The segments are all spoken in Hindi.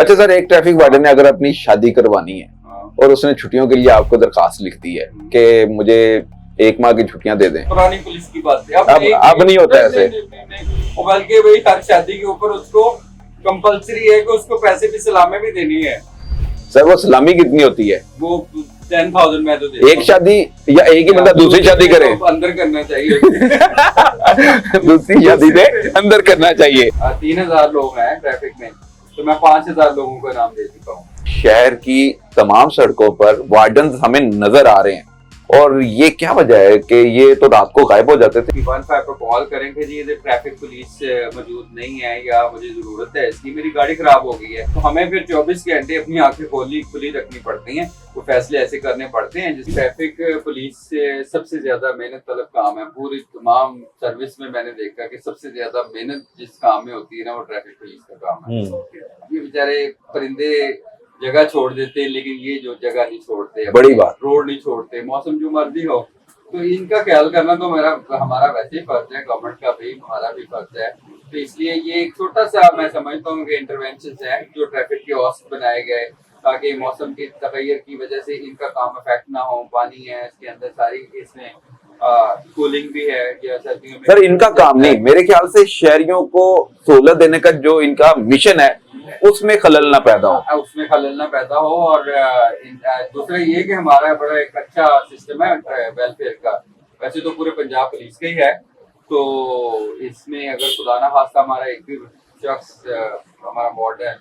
अच्छा सर, एक ट्रैफिक वार्डन ने अगर अपनी शादी करवानी है और उसने छुट्टियों के लिए आपको दरखास्त लिख दी है कि मुझे 1 माह की छुट्टियां दे दें, पुरानी पुलिस की बात है, अब नहीं होता ऐसे। बल्कि वही हर शादी के ऊपर उसको कंपलसरी है कि उसको पैसे भी सलामी भी देनी है। सर वो सलामी कितनी होती है? वो 10,000 में तो देता एक शादी या एक ही बंदा दूसरी शादी करे? तो अंदर करना चाहिए। दूसरी शादी में अंदर करना चाहिए। 3,000 लोग हैं ट्रैफिक में, तो मैं 5,000 लोगों का नाम दे चुका हूँ। शहर की तमाम सड़कों पर वार्डन हमें नजर आ रहे हैं, और ये क्या वजह है कि ये तो रात को गायब हो जाते थे? 15 पर कॉल करेंगे जी ये ट्रैफिक पुलिस मौजूद नहीं है या मुझे जरूरत है इसकी, मेरी गाड़ी खराब हो गई है, तो हमें फिर 24 घंटे अपनी आंखें खुली रखनी पड़ती हैं, वो फैसले ऐसे करने पड़ते हैं। जिस ट्रैफिक पुलिस से सबसे ज्यादा मेहनत तलब काम है, पूरी तमाम सर्विस में मैंने देखा कि सबसे ज्यादा मेहनत जिस काम में होती है ना, वो ट्रैफिक पुलिस का काम है। ये बेचारे परिंदे जगह छोड़ देते हैं, लेकिन ये जो जगह नहीं छोड़ते, बड़ी बात, रोड नहीं छोड़ते, मौसम जो मर्जी हो, तो इनका ख्याल करना तो हमारा वैसे ही फर्ज है, गवर्नमेंट का भी, हमारा भी फर्ज है। तो इसलिए ये एक छोटा सा मैं समझता हूँ कि इंटरवेंशन है जो ट्रैफिक के औसत बनाए गए, ताकि मौसम के तगैर की वजह से इनका काम अफेक्ट ना हो। पानी है इसके अंदर, सारी इसमें कूलिंग भी है या सर्दियों में। सर इनका काम नहीं, मेरे ख्याल से शहरियों को सहूलत देने का जो इनका मिशन है उसमें खलल ना पैदा हो, उसमें खलल ना पैदा हो। और दूसरा ये कि हमारा बड़ा एक अच्छा सिस्टम है वेलफेयर का, वैसे तो पूरे पंजाब पुलिस का ही है, तो इसमें अगर खुदा ना खास्ता हमारा एक भी शख्स हमारा वार्डन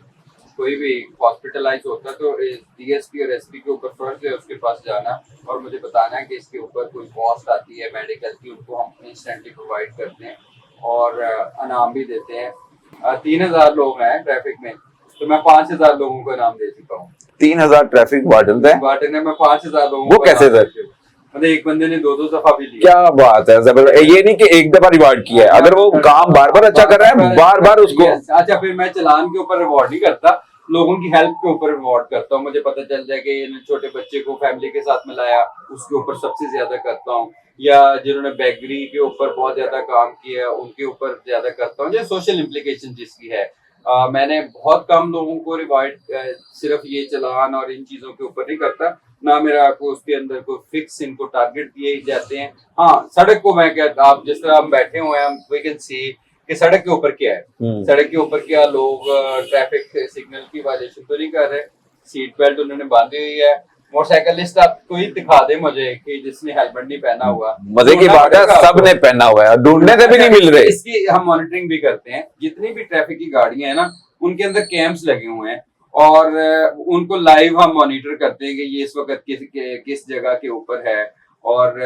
कोई भी हॉस्पिटलाइज होता है तो डीएसपी और एसपी के ऊपर फर्ज है उसके पास जाना और मुझे बताना है कि इसके ऊपर कोई कॉस्ट आती है मेडिकल की, उनको हम इंस्टेंटली प्रोवाइड करते हैं और इनाम भी देते हैं। 3,000 लोग हैं ट्रैफिक में, तो मैं 5,000 लोगों का नाम दे चुका हूँ। 3,000 ट्रैफिक वार्डन है? वार्डन है, मैं 5,000 लोगों वो कैसे सर? मतलब एक बंदे ने 2-2 दफा भी लिया। क्या बात है, जबरदस्त। ये नहीं कि एक दफा रिवार्ड किया है, अगर वो काम बार बार अच्छा कर रहा है, बार बार उसको। अच्छा, फिर मैं चलान के ऊपर रिवॉर्ड नहीं करता, लोगों की हेल्प के ऊपर रिवॉर्ड करता हूँ। मुझे पता चल जाए कि छोटे बच्चे को फैमिली के साथ मिलाया, उसके ऊपर सबसे ज्यादा करता हूँ, या जिन्होंने बेकरी के ऊपर बहुत ज्यादा काम किया उनके ऊपर ज्यादा करता हूँ। ये सोशल इम्प्लीकेशन जिसकी है, मैंने बहुत कम लोगों को रिवॉर्ड सिर्फ ये चलान और इन चीजों के ऊपर नहीं करता, ना मेरा को उसके अंदर कोई फिक्स इनको टारगेट दिए जाते हैं। हाँ, सड़क को मैं कहता, आप जिस तरह हम बैठे हुए हैं, वी कैन सी कि सड़क के ऊपर क्या है, सड़क के ऊपर क्या लोग ट्रैफिक सिग्नल की वायलेशन तो नहीं कर रहे, सीट बेल्ट उन्होंने बांधी हुई है। मोटरसाइकिलिस्ट आपको ही दिखा दे मुझे कि जिसने हेलमेट नहीं पहना हुआ। मजे की बात है, सबने पहना हुआ है, ढूंढने से भी नहीं मिल रहे। इसकी हम मॉनिटरिंग भी करते हैं, जितनी भी ट्रैफिक की गाड़ियां हैं ना, उनके अंदर कैम्स लगे हुए हैं और उनको लाइव हम मॉनिटर करते हैं कि ये इस वक्त किस जगह के ऊपर है। और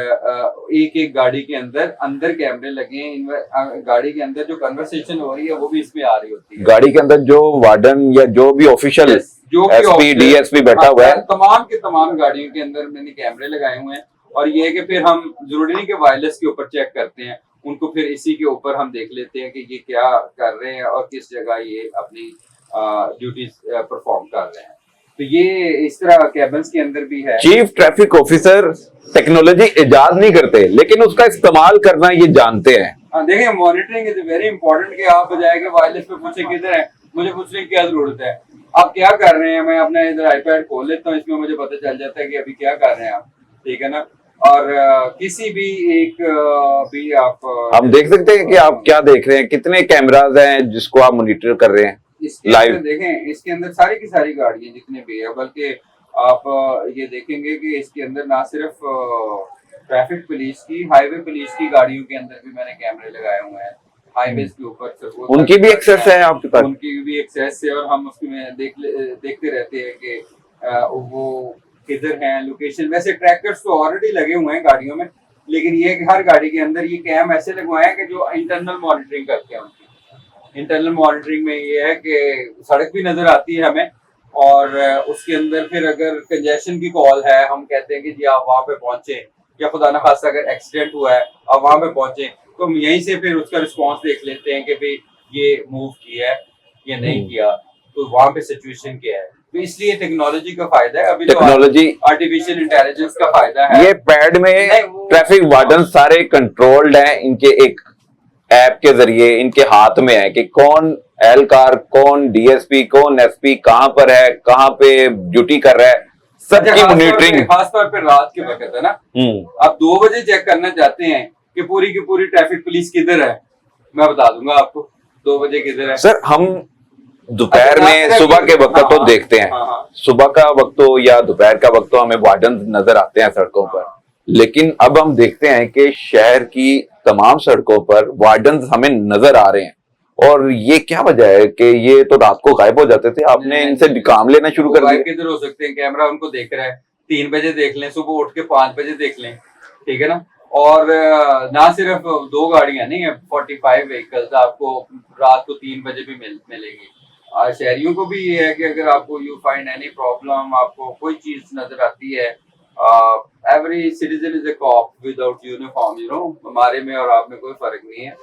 एक एक गाड़ी के अंदर कैमरे लगे हैं, गाड़ी के अंदर जो कन्वर्सेशन हो रही है वो भी इसमें आ रही होती है। गाड़ी के अंदर जो वार्डन या जो भी ऑफिशियल एसपी डीएसपी बैठा हुआ है, तमाम के तमाम गाड़ियों के अंदर मैंने कैमरे लगाए हुए हैं। और ये है कि फिर हम जरूरी नहीं कि वायरलेस के ऊपर चेक करते हैं, उनको फिर इसी के ऊपर हम देख लेते हैं कि ये क्या कर रहे हैं और किस जगह ये अपनी ड्यूटीज परफॉर्म कर रहे हैं। तो ये इस तरह कैबिन्स के अंदर भी है। चीफ ट्रैफिक ऑफिसर टेक्नोलॉजी इजाद नहीं करते, लेकिन उसका इस्तेमाल करना ये जानते हैं। हाँ, देखिए, मॉनिटरिंग इज वेरी इंपॉर्टेंट कि आप बजाय के वायरलेस पे पूछे किधर है, मुझे पूछने की क्या जरूरत है, आप क्या कर रहे हैं। मैं अपना इधर आईपैड खोल लेता हूँ, इसमें मुझे पता चल जाता है कि अभी क्या कर रहे हैं आप, ठीक है ना। और किसी भी एक भी आप हम देख सकते हैं कि आप क्या देख रहे हैं, कितने कैमराज हैं जिसको आप मॉनिटर कर रहे हैं लाइव। देखें, इसके अंदर सारी की सारी गाड़ियां जितने भी है, बल्कि आप ये देखेंगे कि इसके अंदर ना सिर्फ ट्रैफिक पुलिस की, हाईवे पुलिस की गाड़ियों के अंदर भी मैंने कैमरे लगाए हुए हैं। हाईवे के ऊपर उनकी भी एक्सेस है आपके पास? उनकी भी एक्सेस है और हम उसमें देखते रहते हैं कि वो किधर हैं, लोकेशन। वैसे ट्रैकर्स तो ऑलरेडी लगे हुए हैं गाड़ियों में, लेकिन ये हर गाड़ी के अंदर ये कैम ऐसे लगवाए हैं कि जो इंटरनल मॉनिटरिंग करते हैं। उनकी इंटरनल मॉनिटरिंग में ये है कि सड़क भी नजर आती है हमें, और उसके अंदर फिर अगर कंजेशन की कॉल है, हम कहते हैं कि जी आप वहां पे पहुंचे, या खुदा ना खास्ता अगर एक्सीडेंट हुआ है आप वहां पे पहुंचे, तो हम यहीं से फिर उसका रिस्पॉन्स देख लेते हैं कि भाई ये मूव किया है या नहीं किया, तो वहां पे सिचुएशन क्या है। तो इसलिए टेक्नोलॉजी का फायदा है, अभी टेक्नोलॉजी, आर्टिफिशियल इंटेलिजेंस का फायदा है। ये पैड में ट्रैफिक वार्डन सारे कंट्रोल्ड हैं, इनके एक ऐप के जरिए इनके हाथ में है कि कौन एहलकार कौन, डीएसपी कौन, एसपी कहाँ पर है, कहाँ पे ड्यूटी कर रहा है, सबकी मॉनिटरिंग। खासतौर पे रात के वक्त है ना, आप 2 बजे चेक करना चाहते हैं कि पूरी की पूरी ट्रैफिक पुलिस किधर है, मैं बता दूंगा आपको 2 बजे किधर है। सर हम दोपहर में सुबह के वक्त तो देखते हैं, सुबह का वक्त हो या दोपहर का वक्त हो हमें वार्डन नजर आते हैं सड़कों पर, लेकिन अब हम देखते हैं कि शहर की तमाम सड़कों पर वार्डन हमें नजर आ रहे हैं। और ये क्या वजह है कि ये तो रात को गायब हो जाते थे, आपने इनसे काम लेना शुरू कर दिया? किधर हो सकते हैं, कैमरा उनको देख रहा है, 3 बजे देख लें, सुबह उठ के 5 बजे देख लें, ठीक है ना। और ना सिर्फ 2 गाड़ियां नहीं है, 45 व्हीकल्स आपको रात को 3 बजे भी मिलेंगी। शहरियों को भी ये है कि अगर आपको यू फाइंड एनी प्रॉब्लम, आपको कोई चीज नजर आती है, every citizen is a cop without uniform, you know, हमारे में और आप में कोई फर्क नहीं है।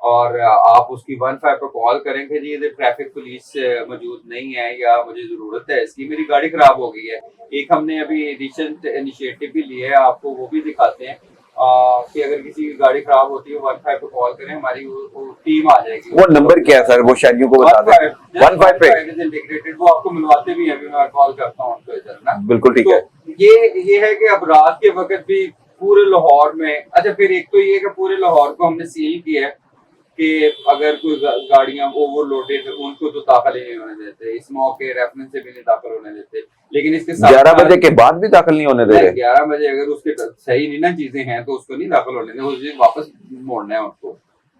और आप उसकी 15 पर कॉल करेंगे, जी इधर ट्रैफिक पुलिस मौजूद नहीं है या मुझे जरूरत है इसकी, मेरी गाड़ी खराब हो गई है। एक हमने अभी रिसेंट इनिशिएटिव भी लिया है, आपको वो भी दिखाते हैं कि अगर किसी की गाड़ी खराब होती है 15 पे कॉल करें, हमारी वो टीम आ जाएगी। वो नंबर क्या है सर, वो शायरियों को बता दें। 15 पे इंटीग्रेटेड, वो आपको मिलवाते भी हैं, मैं कॉल करता हूँ उनको इधर ना। बिल्कुल ठीक है। ये है कि अब रात के वक्त भी पूरे लाहौर में, अच्छा फिर एक तो ये कि पूरे लाहौर को हमने सील किया है कि अगर कोई गाड़ियां ओवरलोडेड उनको तो दाखिल ही नहीं होने देते, इस मौके रेफरेंस से भी नहीं दाखिल होने देते। लेकिन इसके साथ 11 बजे के बाद भी दाखिल नहीं होने दे रहे। 11 बजे अगर उसके सही नहीं ना चीजें हैं तो उसको नहीं दाखिल होने देते, उस दिन वापस मोड़ना है उसको,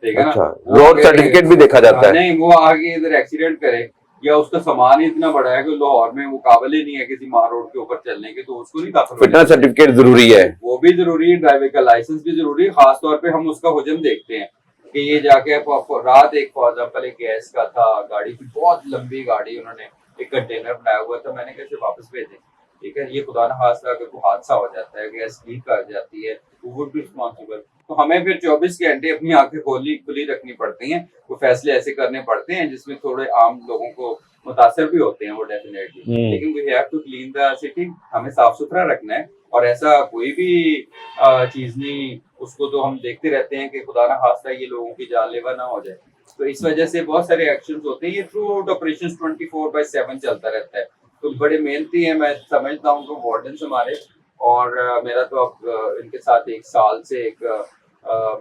ठीक है ना। रोड सर्टिफिकेट भी देखा जाता है। नहीं, वो आगे इधर एक्सीडेंट करे या उसका सामान ही इतना बड़ा है कि लाहौर में वो काबिल ही नहीं है किसी मार रोड के ऊपर चलने के, तो उसको नहीं दाखिल। फिटनेस सर्टिफिकेट जरूरी है, वो भी जरूरी है, ड्राइविंग का लाइसेंस भी जरूरी है। खासतौर पे हम उसका हुजम देखते हैं कि ये जाके रात एक फॉर एग्जाम्पल एक गैस का था, गाड़ी की बहुत लंबी गाड़ी, उन्होंने एक कंटेनर बनाया हुआ था, मैंने कैसे वापस भेजे, ठीक है। ये खुदा न खास्ता अगर कोई हादसा हो जाता है, गैस लीक कर जाती है, वो वुड बी रिस्पॉन्सिबल। तो हमें फिर 24 घंटे अपनी आंखें खुली रखनी पड़ती हैं, वो फैसले ऐसे करने पड़ते हैं जिसमें थोड़े आम लोगों को मुतासर भी होते हैं वो डेफिनेटली, लेकिन we have to clean the city, हमें साफ सुथरा रखना है। और ऐसा कोई भी चीज नहीं, उसको तो हम देखते रहते हैं कि खुदा ना खास्ता ये लोगों की जानलेवा ना हो जाए। तो इस वजह से बहुत सारे एक्शंस होते हैं, ये थ्रू आउट ऑपरेशन 24/7 चलता रहता है। तो बड़े मेहनती हैं, मैं समझता हूँ तो वार्डन्स हमारे, और मेरा तो अब इनके साथ 1 साल से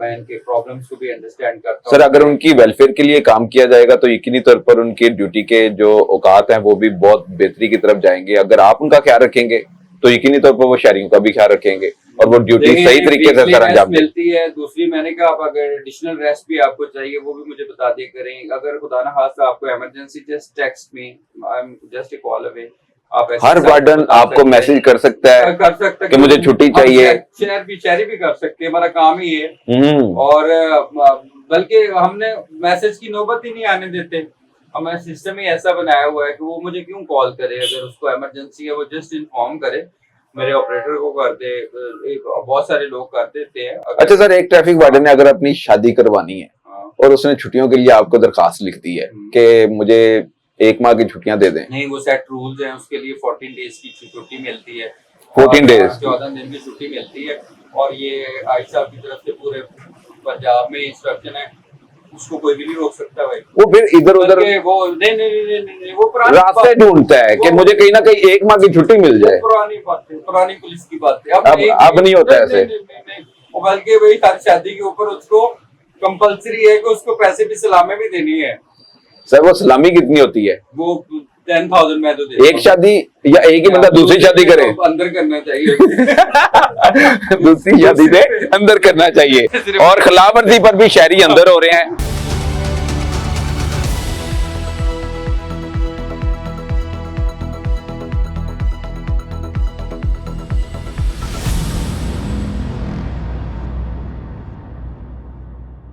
मैं इनके प्रॉब्लम्स को भी अंडरस्टैंड करता हूँ। सर अगर उनकी वेलफेयर के लिए काम किया जाएगा तो यकीनी तौर पर उनकी ड्यूटी के जो औकात हैं वो भी बहुत बेहतरी की तरफ जाएंगे। अगर आप उनका ख्याल रखेंगे तो यकीनी तौर पर वो शहरियों का भी ख्याल रखेंगे और वो ड्यूटी सही तरीके से सर अंजाम मिलती है। दूसरी मैंने कहा आप अगर एडिशनल रेस्ट भी आपको चाहिए वो भी मुझे बता दिया करें। अगर खुदा ना खास्ता आपको emergency, just text me, I am just a call away. Her warden आपको मैसेज कर सकता है कि मुझे छुट्टी चाहिए, शहरी भी कर सकते हैं, हमारा काम ही है। और बल्कि हमने मैसेज की नौबत ही नहीं आने देते, हमारा सिस्टम ही ऐसा बनाया हुआ है कि वो मुझे क्यों कॉल करे, अगर उसको इमरजेंसी है वो जस्ट इन्फॉर्म करे, मेरे ऑपरेटर को कर दे, बहुत सारे लोग कर देते हैं। अच्छा सर, एक ट्रैफिक वार्डन ने अगर अपनी शादी करवानी है और उसने छुट्टियों के लिए आपको दरखास्त लिख दी है कि मुझे 1 माह की छुट्टियां दे दें, नहीं वो सेट रूल्स हैं, उसके लिए 14 डेज की छुट्टी मिलती है, 14 डेज 14 दिन की छुट्टी मिलती है। और ये आइश साहब की तरफ से पूरे पंजाब में इंस्ट्रक्शन है, उसको कोई भी नहीं रोक सकता भाई। वो फिर इधर उधर वो नहीं वो रास्ते ढूंढता है कि मुझे कहीं ना कहीं 1 माह की छुट्टी मिल जाए। पुरानी बातें, पुरानी पुलिस की बातें, अब नहीं होता ऐसे। बल्कि वही हर शादी के ऊपर उसको कंपलसरी है कि उसको पैसे भी सलामी भी देनी है। सर वो सलामी कितनी होती है? वो 10,000 में तो एक शादी या एक ही बंदा दूसरी शादी करे? अंदर करना चाहिए। दूसरी शादी से अंदर करना चाहिए। और खिलाफवर्जी पर भी शहरी अंदर हो रहे हैं।